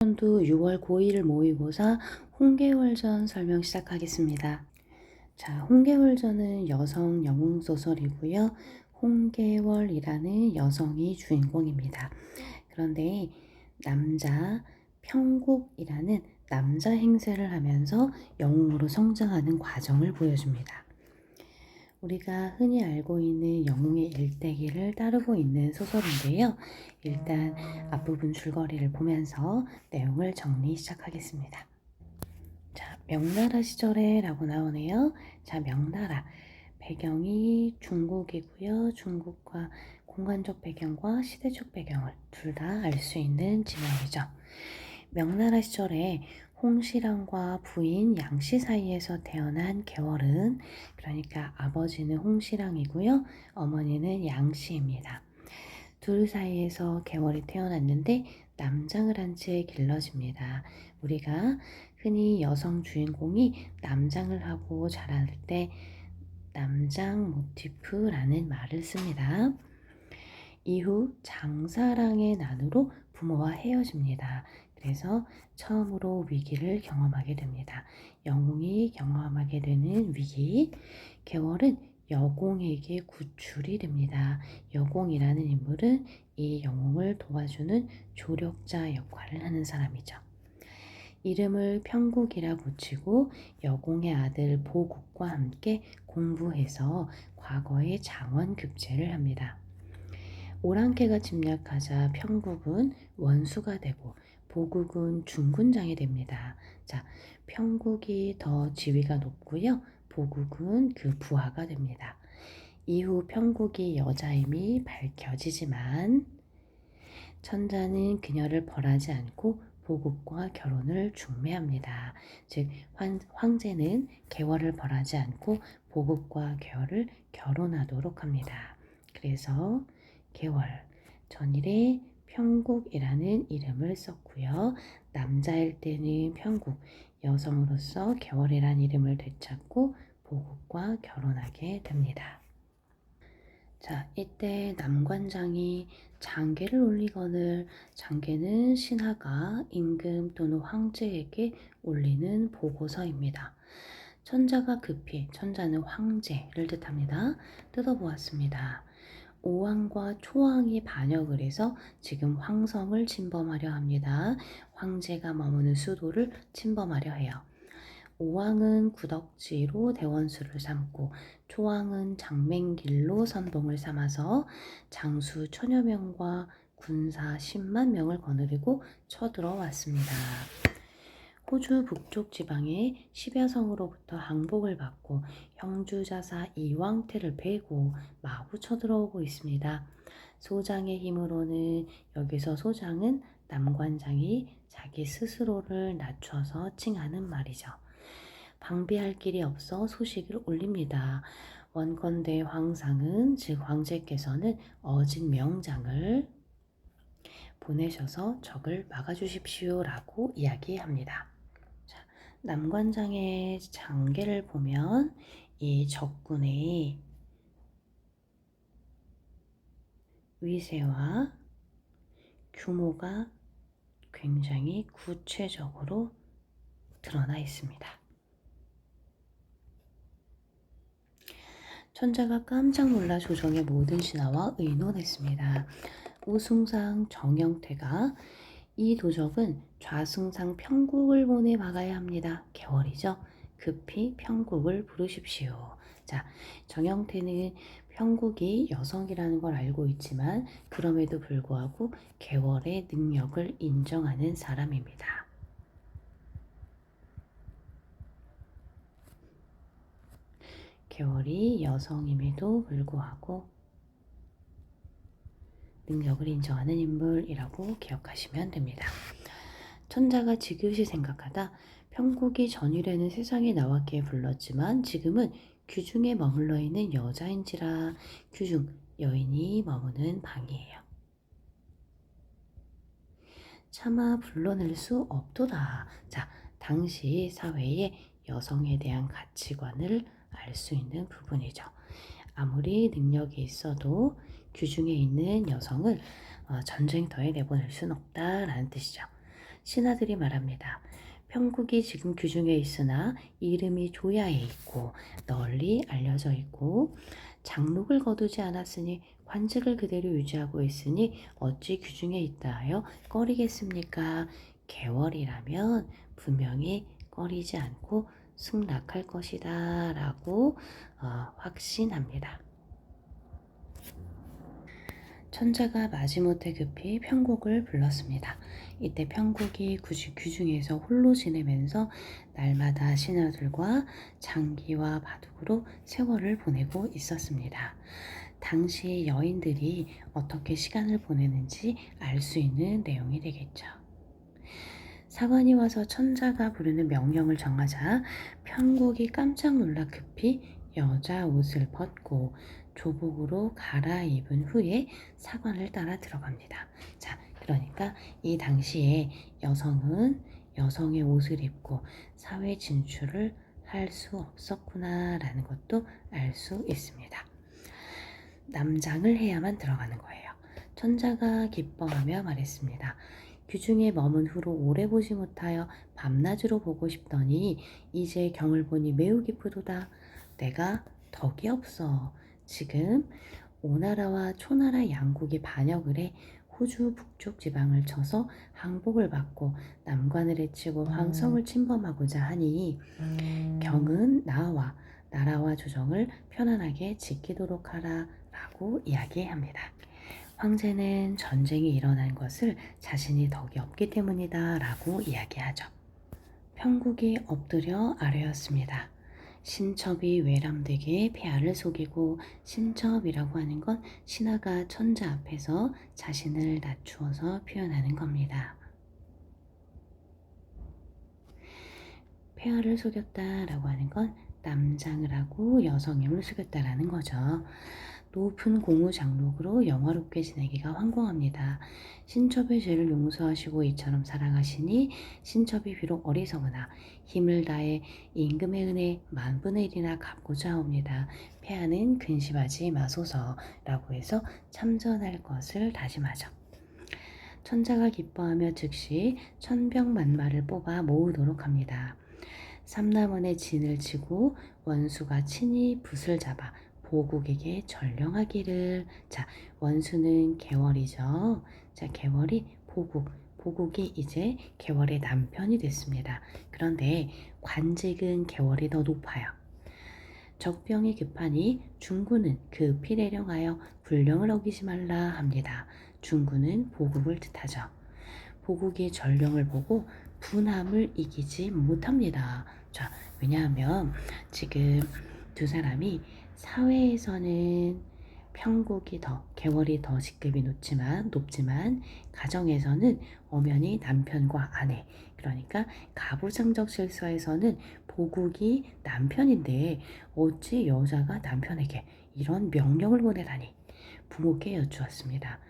연도 6월 고1 모의고사 홍계월전 설명 시작하겠습니다. 자, 홍계월전은 여성 영웅 소설이고요. 홍계월이라는 여성이 주인공입니다. 그런데 남자 평국이라는 남자 행세를 하면서 영웅으로 성장하는 과정을 보여줍니다. 우리가 흔히 알고 있는 영웅의 일대기를 따르고 있는 소설인데요. 일단 앞부분 줄거리를 보면서 내용을 정리 시작하겠습니다. 자, 명나라 시절에 라고 나오네요. 자, 명나라 배경이 중국이고요. 중국과 공간적 배경과 시대적 배경을 둘 다 알 수 있는 지명이죠. 명나라 시절에 홍시랑과 부인 양씨 사이에서 태어난 계월은, 그러니까 아버지는 홍시랑이고요. 어머니는 양씨입니다. 둘 사이에서 계월이 태어났는데 남장을 한 채 길러집니다. 우리가 흔히 여성 주인공이 남장을 하고 자랄 때 남장 모티프라는 말을 씁니다. 이후 장사랑의 난으로 부모와 헤어집니다. 그래서 처음으로 위기를 경험하게 됩니다. 영웅이 경험하게 되는 위기. 계월은 여공에게 구출이 됩니다. 여공이라는 인물은 이 영웅을 도와주는 조력자 역할을 하는 사람이죠. 이름을 평국이라 붙이고 여공의 아들 보국과 함께 공부해서 과거의 장원급제를 합니다. 오랑캐가 침략하자 평국은 원수가 되고 보국은 중군장이 됩니다. 자, 평국이 더 지위가 높고요. 보국은 그 부하가 됩니다. 이후 평국이 여자임이 밝혀지지만 천자는 그녀를 벌하지 않고 보국과 결혼을 중매합니다. 즉 황제는 계월을 벌하지 않고 보국과 계월을 결혼하도록 합니다. 그래서 계월 전일에 평국이라는 이름을 썼고요. 남자일 때는 평국, 여성으로서 계월이라는 이름을 되찾고 보국과 결혼하게 됩니다. 자, 이때 남관장이 장계를 올리거늘, 장계는 신하가 임금 또는 황제에게 올리는 보고서입니다. 천자가 급히, 천자는 황제를 뜻합니다. 뜯어보았습니다. 오왕과 초왕이 반역을 해서 지금 황성을 침범하려 합니다. 황제가 머무는 수도를 침범하려 해요. 오왕은 구덕지로 대원수를 삼고 초왕은 장맹길로 선봉을 삼아서 장수 천여 명과 군사 10만 명을 거느리고 쳐들어왔습니다. 호주 북쪽 지방의 십여성으로부터 항복을 받고 형주자사 이왕태를 베고 마구 쳐들어오고 있습니다. 소장의 힘으로는, 여기서 소장은 남관장이 자기 스스로를 낮춰서 칭하는 말이죠. 방비할 길이 없어 소식을 올립니다. 원컨대 황상은, 즉 황제께서는 어직 명장을 보내셔서 적을 막아주십시오 라고 이야기합니다. 자, 남관장의 장계를 보면 이 적군의 위세와 규모가 굉장히 구체적으로 드러나 있습니다. 천자가 깜짝 놀라 조정의 모든 신하와 의논했습니다. 우승상 정영태가 이 도적은 좌승상 평국을 보내 막아야 합니다. 계월이죠. 급히 평국을 부르십시오. 자, 정영태는 평국이 여성이라는 걸 알고 있지만 그럼에도 불구하고 계월의 능력을 인정하는 사람입니다. 계월이 여성임에도 불구하고 능력을 인정하는 인물이라고 기억하시면 됩니다. 천자가 지그시 생각하다 평국이 전일에는 세상에 나왔기에 불렀지만 지금은 규중에 머물러 있는 여자인지라, 규중, 여인이 머무는 방이에요. 차마 불러낼 수 없도다. 자, 당시 사회의 여성에 대한 가치관을 알 수 있는 부분이죠. 아무리 능력이 있어도 규중에 있는 여성을 전쟁터에 내보낼 수는 없다라는 뜻이죠. 신하들이 말합니다. 편국이 지금 규중에 있으나 이름이 조야에 있고 널리 알려져 있고 장록을 거두지 않았으니 관직을 그대로 유지하고 있으니 어찌 규중에 있다 하여 꺼리겠습니까? 개월이라면 분명히 꺼리지 않고 승낙할 것이다 라고 확신합니다. 천자가 마지못해 급히 편국을 불렀습니다. 이때 편국이 규중에서 홀로 지내면서 날마다 신하들과 장기와 바둑으로 세월을 보내고 있었습니다. 당시 여인들이 어떻게 시간을 보내는지 알 수 있는 내용이 되겠죠. 사관이 와서 천자가 부르는 명령을 정하자 편국이 깜짝 놀라 급히 여자 옷을 벗고 조복으로 갈아입은 후에 사관을 따라 들어갑니다. 자, 그러니까 이 당시에 여성은 여성의 옷을 입고 사회 진출을 할 수 없었구나라는 것도 알 수 있습니다. 남장을 해야만 들어가는 거예요. 천자가 기뻐하며 말했습니다. 규중에 머문 후로 오래 보지 못하여 밤낮으로 보고 싶더니 이제 경을 보니 매우 기쁘도다. 내가 덕이 없어. 지금 오나라와 초나라 양국이 반역을 해 호주 북쪽 지방을 쳐서 항복을 받고 남관을 해치고 황성을 침범하고자 하니 경은 나와 나라와 조정을 편안하게 지키도록 하라 라고 이야기합니다. 황제는 전쟁이 일어난 것을 자신이 덕이 없기 때문이다 라고 이야기하죠. 편국이 엎드려 아뢰었습니다. 신첩이 외람되게 폐하를 속이고, 신첩이라고 하는 건 신하가 천자 앞에서 자신을 낮추어서 표현하는 겁니다. 폐하를 속였다라고 하는 건 남장을 하고 여성임을 속였다라는 거죠. 높은 공우 장록으로 영화롭게 지내기가 황공합니다. 신첩의 죄를 용서하시고 이처럼 사랑하시니 신첩이 비록 어리석으나 힘을 다해 임금의 은혜 만분의 1이나 갚고자 하옵니다. 폐하는 근심하지 마소서라고 해서 참전할 것을 다짐하죠. 천자가 기뻐하며 즉시 천병만마를 뽑아 모으도록 합니다. 삼남원의 진을 치고 원수가 친히 붓을 잡아 보국에게 전령하기를. 자, 원수는 개월이죠. 자, 개월이 보국이 이제 개월의 남편이 됐습니다. 그런데 관직은 개월이 더 높아요. 적병이 급하니 중군은 급히 내령하여 군령을 어기지 말라 합니다. 중군은 보국을 뜻하죠. 보국이 전령을 보고 분함을 이기지 못합니다. 자, 왜냐하면 지금 두 사람이 사회에서는 편국이 개월이 더 직급이 높지만 가정에서는 엄연히 남편과 아내, 그러니까 가부장적 질서에서는 보국이 남편인데 어찌 여자가 남편에게 이런 명령을 보내다니 부모께 여쭈었습니다.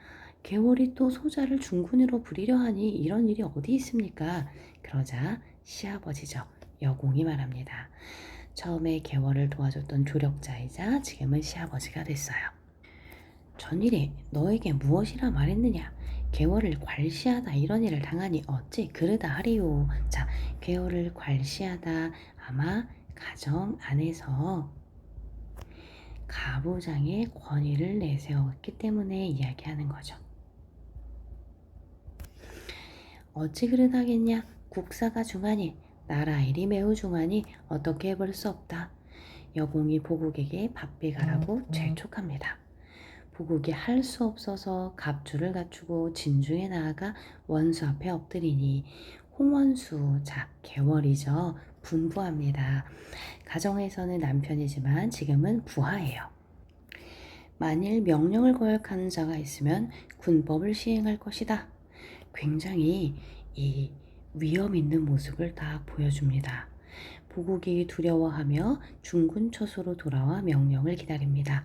개월이 또 소자를 중군으로 부리려 하니 이런 일이 어디 있습니까? 그러자 시아버지죠. 여공이 말합니다. 처음에 개월을 도와줬던 조력자이자 지금은 시아버지가 됐어요. 전일에 너에게 무엇이라 말했느냐? 개월을 괄시하다 이런 일을 당하니 어찌 그르다 하리요. 자, 개월을 괄시하다 아마 가정 안에서 가부장의 권위를 내세웠기 때문에 이야기하는 거죠. 어찌 그러다겠냐? 국사가 중하니 나라 일이 매우 중하니 어떻게 해볼 수 없다. 여공이 보국에게 바삐 가라고 재촉합니다. 보국이 할 수 없어서 갑주를 갖추고 진중에 나아가 원수 앞에 엎드리니 홍원수, 자, 개월이죠. 분부합니다. 가정에서는 남편이지만 지금은 부하예요. 만일 명령을 거역하는 자가 있으면 군법을 시행할 것이다. 굉장히 이 위험 있는 모습을 다 보여줍니다. 보국이 두려워하며 중군 처소로 돌아와 명령을 기다립니다.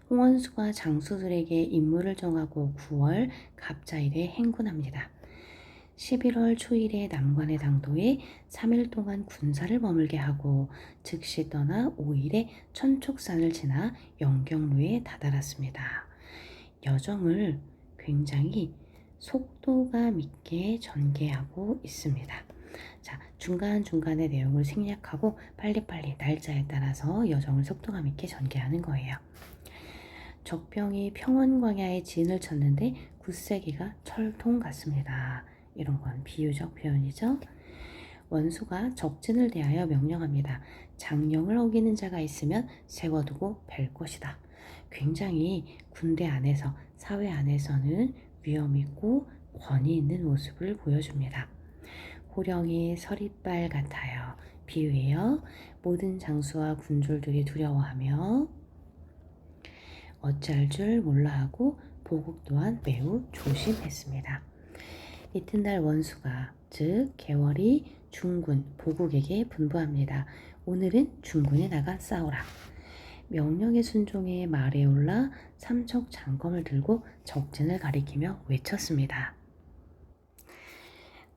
홍원수가 장수들에게 임무를 정하고 9월 갑자일에 행군합니다. 11월 초일에 남관의 당도에 3일 동안 군사를 머물게 하고 즉시 떠나 5일에 천촉산을 지나 영경루에 다다랐습니다. 여정을 굉장히 속도감 있게 전개하고 있습니다. 자, 중간중간에 내용을 생략하고 빨리빨리 날짜에 따라서 여정을 속도감 있게 전개하는 거예요. 적병이 평원광야에 진을 쳤는데 굳세기가 철통 같습니다. 이런 건 비유적 표현이죠. 원수가 적진을 대하여 명령합니다. 장령을 어기는 자가 있으면 세워두고 뵐 것이다. 굉장히 군대 안에서, 사회 안에서는 위험 있고 권위 있는 모습을 보여줍니다. 호령이 서리빨 같아요. 비유예요. 모든 장수와 군졸들이 두려워하며 어찌할 줄 몰라 하고 보국 또한 매우 조심했습니다. 이튿날 원수가, 즉 개월이 중군 보국에게 분부합니다. 오늘은 중군에 나가 싸우라. 명령에 순종해 말에 올라 삼척 장검을 들고 적진을 가리키며 외쳤습니다.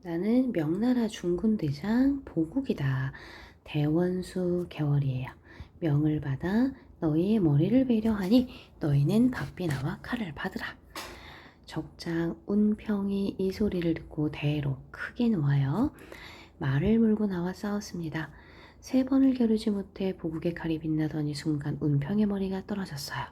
나는 명나라 중군대장 보국이다. 대원수 개월이에요. 명을 받아 너희의 머리를 베려하니 너희는 박비나와 칼을 받으라. 적장 운평이 이 소리를 듣고 대로 크게 놓아요. 말을 물고 나와 싸웠습니다. 3번을 겨루지 못해 보국의 칼이 빛나더니 순간 운평의 머리가 떨어졌어요.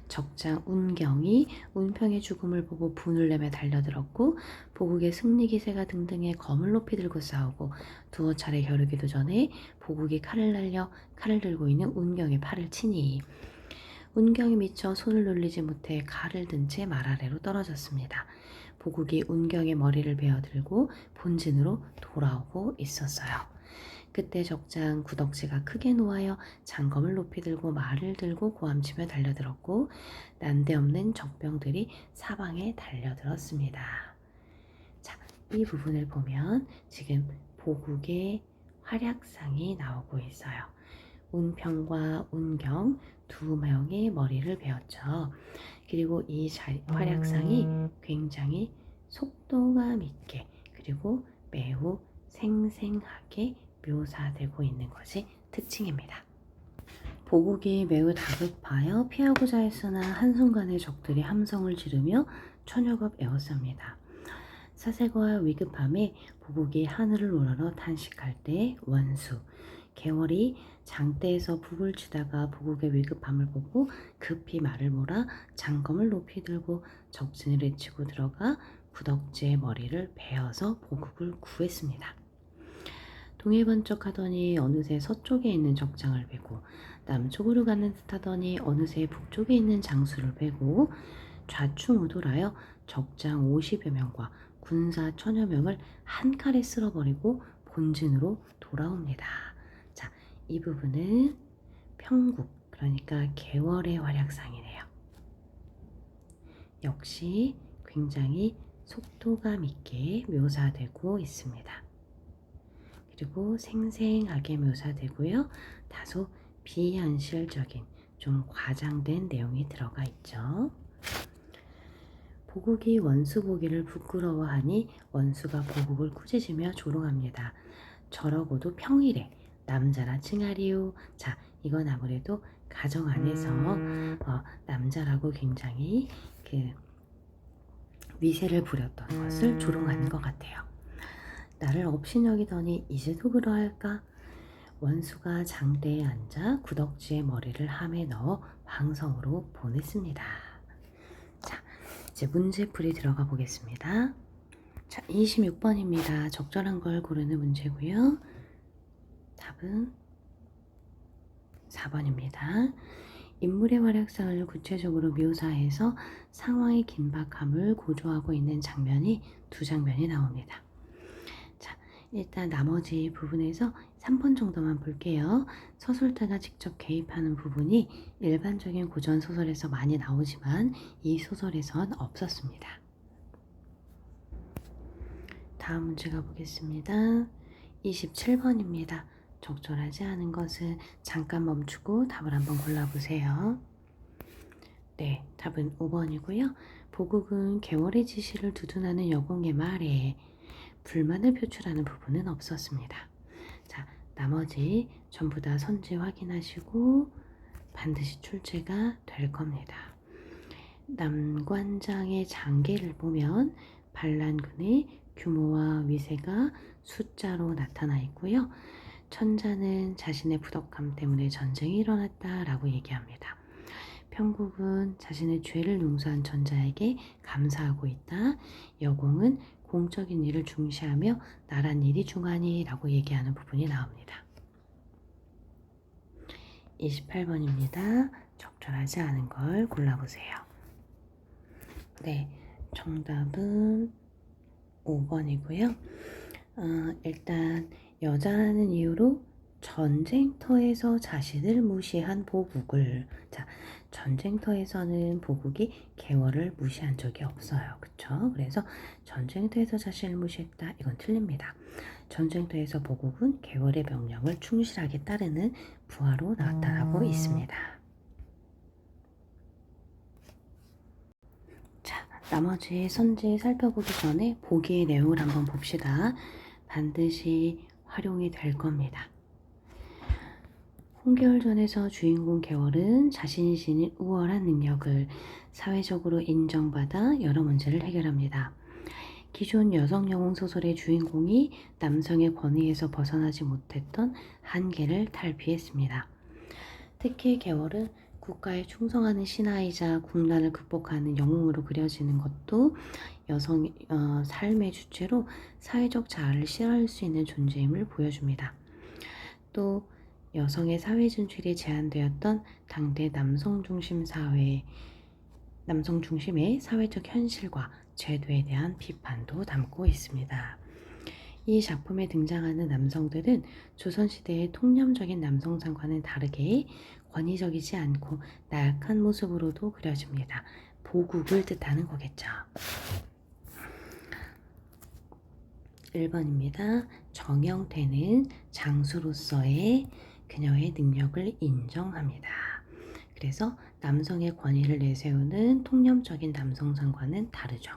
적장 운경이 운평의 죽음을 보고 분을 내며 달려들었고 보국의 승리 기세가 등등해 검을 높이 들고 싸우고 두어 차례 겨루기도 전에 보국이 칼을 날려 칼을 들고 있는 운경의 팔을 치니 운경이 미쳐 손을 놀리지 못해 칼을 든 채 말 아래로 떨어졌습니다. 보국이 운경의 머리를 베어들고 본진으로 돌아오고 있었어요. 그때 적장 구덕지가 크게 놓아여 장검을 높이 들고 말을 들고 고함치며 달려들었고 난데없는 적병들이 사방에 달려들었습니다. 자, 이 부분을 보면 지금 보국의 활약상이 나오고 있어요. 운평과 운경 두 명의 머리를 베었죠. 그리고 이 활약상이 굉장히 속도감 있게 그리고 매우 생생하게 묘사되고 있는 것이 특징입니다. 보국이 매우 다급하여 피하고자 했으나 한순간에 적들이 함성을 지르며 천여겁 에워쌉니다. 사색과 위급함에 보국이 하늘을 우러러 탄식할 때 원수, 개월이 장대에서 북을 치다가 보국의 위급함을 보고 급히 말을 몰아 장검을 높이 들고 적진을 헤치고 들어가 구덕지의 머리를 베어서 보국을 구했습니다. 동해번쩍하더니 어느새 서쪽에 있는 적장을 베고 남쪽으로 가는 듯하더니 어느새 북쪽에 있는 장수를 베고 좌충우돌하여 적장 50여 명과 군사 1000여 명을 한 칼에 쓸어버리고 본진으로 돌아옵니다. 자, 이 부분은 평국, 그러니까 개월의 활약상이네요. 역시 굉장히 속도감 있게 묘사되고 있습니다. 그리고 생생하게 묘사되고요. 다소 비현실적인 좀 과장된 내용이 들어가 있죠. 보국이 원수 보기를 부끄러워하니 원수가 보국을 꾸짖으며 조롱합니다. 저러고도 평일에 남자라 칭하리요. 자, 이건 아무래도 가정 안에서 남자라고 굉장히 그 위세를 부렸던 것을 조롱하는 것 같아요. 나를 업신여기더니 이제도 그러할까? 원수가 장대에 앉아 구덕지의 머리를 함에 넣어 황성으로 보냈습니다. 자, 이제 문제풀이 들어가 보겠습니다. 자, 26번입니다. 적절한 걸 고르는 문제고요. 답은 4번입니다. 인물의 활약상을 구체적으로 묘사해서 상황의 긴박함을 고조하고 있는 장면이 두 장면이 나옵니다. 일단 나머지 부분에서 3번 정도만 볼게요. 서술가가 직접 개입하는 부분이 일반적인 고전소설에서 많이 나오지만 이 소설에선 없었습니다. 다음 문제 가보겠습니다. 27번입니다. 적절하지 않은 것은 잠깐 멈추고 답을 한번 골라보세요. 네, 답은 5번이고요. 보국은 개월의 지시를 두둔하는 여공의 말에 불만을 표출하는 부분은 없었습니다. 자, 나머지 전부 다 선지 확인하시고 반드시 출제가 될 겁니다. 남관장의 장계를 보면 반란군의 규모와 위세가 숫자로 나타나 있고요. 천자는 자신의 부덕함 때문에 전쟁이 일어났다라고 얘기합니다. 편국은 자신의 죄를 용서한 천자에게 감사하고 있다. 여공은 공적인 일을 중시하며 나란 일이 중하니라고 얘기하는 부분이 나옵니다. 28번입니다. 적절하지 않은 걸 골라보세요. 네, 정답은 5번이고요. 일단 여자라는 이유로 전쟁터에서 자신을 무시한 보국을, 자, 전쟁터에서는 보국이 개월을 무시한 적이 없어요. 그쵸? 그래서 전쟁터에서 자신을 무시했다. 이건 틀립니다. 전쟁터에서 보국은 개월의 명령을 충실하게 따르는 부하로 나타나고 있습니다. 자, 나머지 선지 살펴보기 전에 보기의 내용을 한번 봅시다. 반드시 활용이 될 겁니다. 홍계월전에서 주인공 개월은 자신이 지닌 우월한 능력을 사회적으로 인정받아 여러 문제를 해결합니다. 기존 여성 영웅 소설의 주인공이 남성의 권위에서 벗어나지 못했던 한계를 탈피했습니다. 특히 개월은 국가에 충성하는 신하이자 국난을 극복하는 영웅으로 그려지는 것도 여성 삶의 주체로 사회적 자아를 실현할 수 있는 존재임을 보여줍니다. 또 여성의 사회 진출이 제한되었던 당대 남성 중심의 사회적 현실과 제도에 대한 비판도 담고 있습니다. 이 작품에 등장하는 남성들은 조선시대의 통념적인 남성상과는 다르게 권위적이지 않고 나약한 모습으로도 그려집니다. 보국을 뜻하는 거겠죠. 1번입니다. 정영태는 장수로서의 그녀의 능력을 인정합니다. 그래서 남성의 권위를 내세우는 통념적인 남성상과는 다르죠.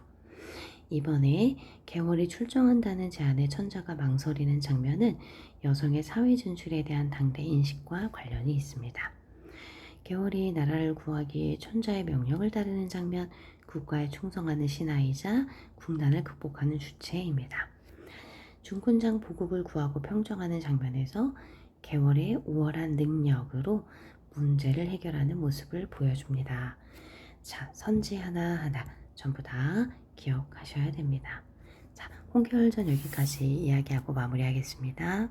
이번에 개월이 출정한다는 제안에 천자가 망설이는 장면은 여성의 사회 진출에 대한 당대 인식과 관련이 있습니다. 개월이 나라를 구하기 위해 천자의 명령을 따르는 장면, 국가에 충성하는 신하이자 국난을 극복하는 주체입니다. 중군장 보국을 구하고 평정하는 장면에서 개월의 우월한 능력으로 문제를 해결하는 모습을 보여줍니다. 자, 선지 하나하나 전부 다 기억하셔야 됩니다. 자, 홍계월전 여기까지 이야기하고 마무리하겠습니다.